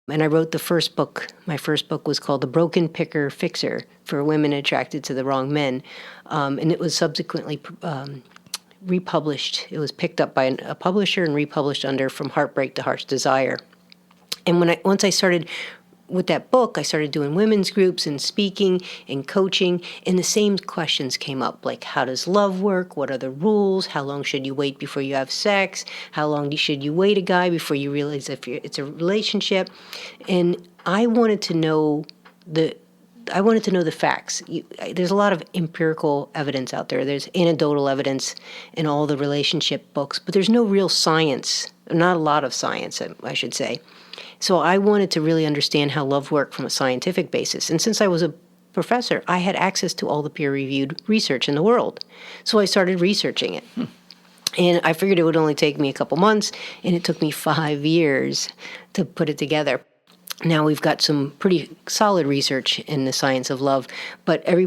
And I wrote the first book. My first book was called The Broken Picker Fixer for Women Attracted to the Wrong Men. And it was subsequently republished. It was picked up by a publisher and republished under From Heartbreak to Heart's Desire. And once I started with that book, I started doing women's groups and speaking and coaching, and the same questions came up, like how does love work? What are the rules? How long should you wait before you have sex? How long should you wait a guy before you realize if it's a relationship? And I wanted to know the facts. There's a lot of empirical evidence out there. There's anecdotal evidence in all the relationship books, but there's no real science, not a lot of science, I should say. So I wanted to really understand how love worked from a scientific basis. And since I was a professor, I had access to all the peer-reviewed research in the world. So I started researching it. And I figured it would only take me a couple months, and it took me 5 years to put it together. Now we've got some pretty solid research in the science of love, but I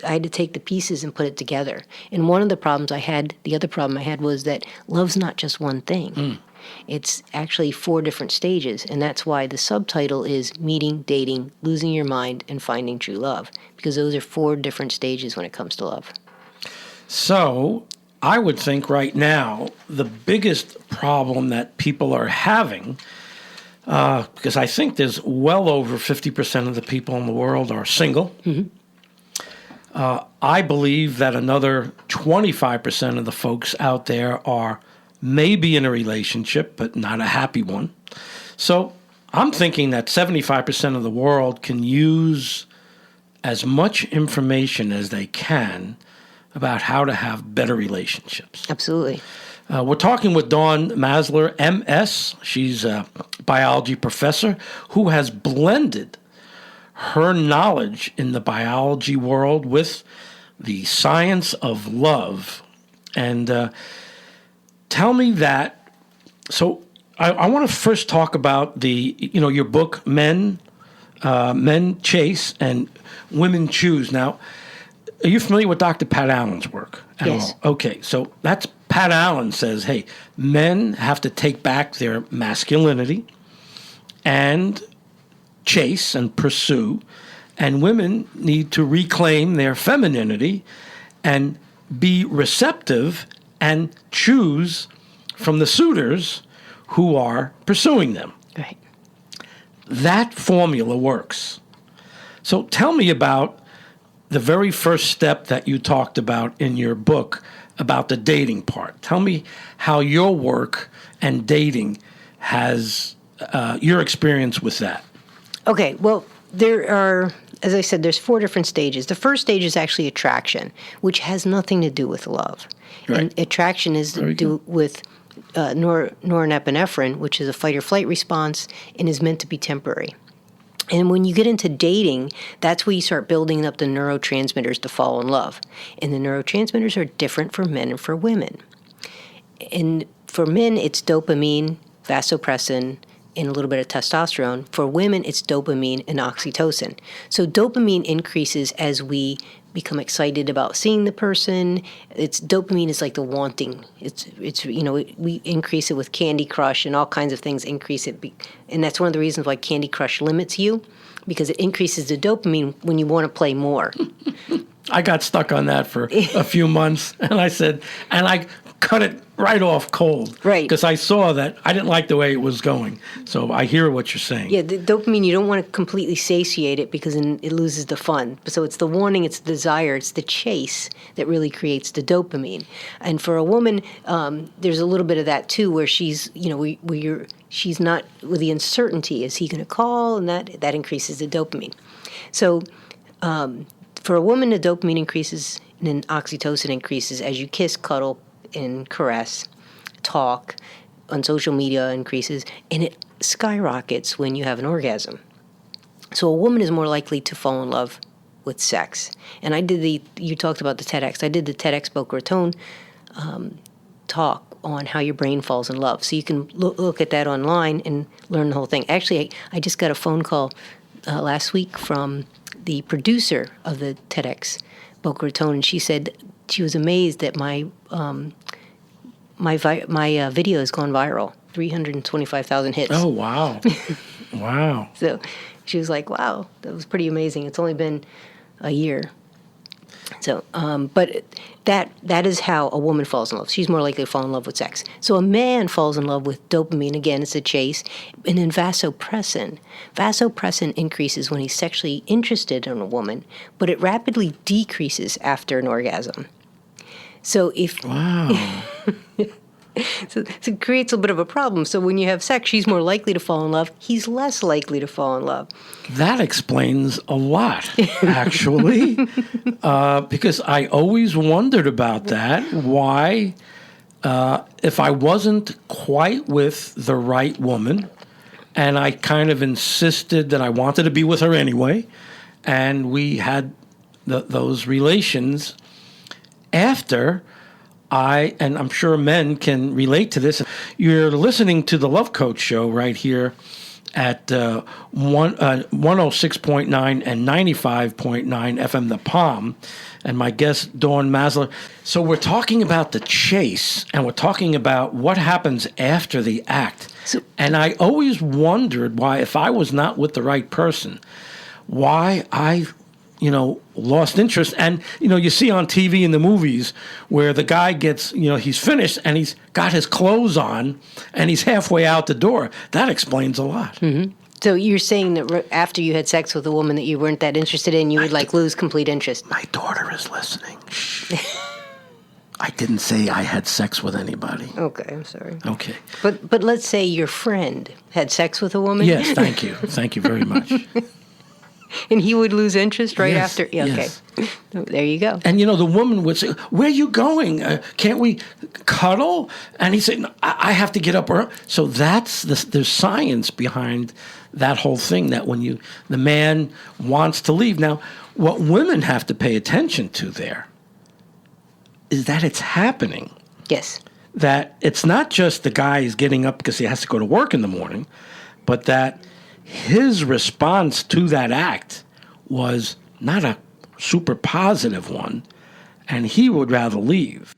had to take the pieces and put it together. And the other problem I had was that love's not just one thing. It's actually 4 different stages, and that's why the subtitle is Meeting, Dating, Losing Your Mind, and Finding True Love, because those are 4 different stages when it comes to love. So I would think right now the biggest problem that people are having, because I think there's well over 50% of the people in the world are single. Mm-hmm. I believe that another 25% of the folks out there are maybe in a relationship, but not a happy one. So I'm thinking that 75% of the world can use as much information as they can about how to have better relationships. Absolutely. We're talking with Dawn Maslar MS. She's a biology professor who has blended her knowledge in the biology world with the science of love. And tell me that. So I want to first talk about your book, Men Chase and Women Choose. Now, are you familiar with Dr. Pat Allen's work at Yes. all? Okay, so that's Pat Allen says, hey, men have to take back their masculinity and chase and pursue, and women need to reclaim their femininity and be receptive and choose from the suitors who are pursuing them. Right. That formula works. So tell me about the very first step that you talked about in your book about the dating part. Tell me how your work and dating has your experience with that. Okay, well, there are, as I said, there's 4 different stages. The first stage is actually attraction, which has nothing to do with love. Right. And attraction is to do with norepinephrine, which is a fight or flight response and is meant to be temporary. And when you get into dating, that's where you start building up the neurotransmitters to fall in love. And the neurotransmitters are different for men and for women. And for men, it's dopamine, vasopressin, and a little bit of testosterone. For women, it's dopamine and oxytocin. So dopamine increases as we become excited about seeing the person. Dopamine is like the wanting. We increase it with Candy Crush and all kinds of things increase it. And that's one of the reasons why Candy Crush limits you, because it increases the dopamine when you want to play more. I got stuck on that for a few months, and I cut it right off cold. Right. Because I saw that I didn't like the way it was going. So I hear what you're saying. Yeah, the dopamine, you don't want to completely satiate it because then it loses the fun. So it's the wanting, it's the desire, it's the chase that really creates the dopamine. And for a woman, there's a little bit of that too, where she's, she's not with the uncertainty. Is he going to call? And that increases the dopamine. So for a woman, the dopamine increases and then oxytocin increases as you kiss, cuddle, and caress, talk, on social media increases, and it skyrockets when you have an orgasm. So a woman is more likely to fall in love with sex. And you talked about the TEDx. I did the TEDx Boca Raton talk on how your brain falls in love. So you can look at that online and learn the whole thing. Actually, I just got a phone call last week from the producer of the TEDx Boca Raton, and she said she was amazed that my video has gone viral, 325,000 hits. Oh, wow. Wow. So she was like, wow, that was pretty amazing. It's only been a year. So, but that is how a woman falls in love. She's more likely to fall in love with sex. So a man falls in love with dopamine. Again, it's a chase. And then vasopressin. Vasopressin increases when he's sexually interested in a woman, but it rapidly decreases after an orgasm. So if Wow. so it creates a bit of a problem. So when you have sex, she's more likely to fall in love. He's less likely to fall in love. That explains a lot, actually, because I always wondered about that. Why, if I wasn't quite with the right woman, and I kind of insisted that I wanted to be with her anyway, and we had those relations after, and I'm sure men can relate to this. You're listening to the Luvcoach show right here at 106.9 and 95.9 FM The Palm, and my guest, Dawn Maslar. So we're talking about the chase, and we're talking about what happens after the act. And I always wondered why, if I was not with the right person, why I lost interest. And, you see on TV in the movies where the guy gets, he's finished and he's got his clothes on and he's halfway out the door. That explains a lot. Mm-hmm. So you're saying that after you had sex with a woman that you weren't that interested in, you would lose complete interest? My daughter is listening. I didn't say I had sex with anybody. Okay, I'm sorry. Okay. But let's say your friend had sex with a woman. Yes, thank you. Thank you very much. And he would lose interest right Yes, after? Yeah, yes. Okay. There you go. And, the woman would say, where are you going? Can't we cuddle? And he said, no, I have to get up early. So there's science behind that whole thing, that when the man wants to leave. Now, what women have to pay attention to there is that it's happening. Yes. That it's not just the guy is getting up because he has to go to work in the morning, but that his response to that act was not a super positive one, and he would rather leave.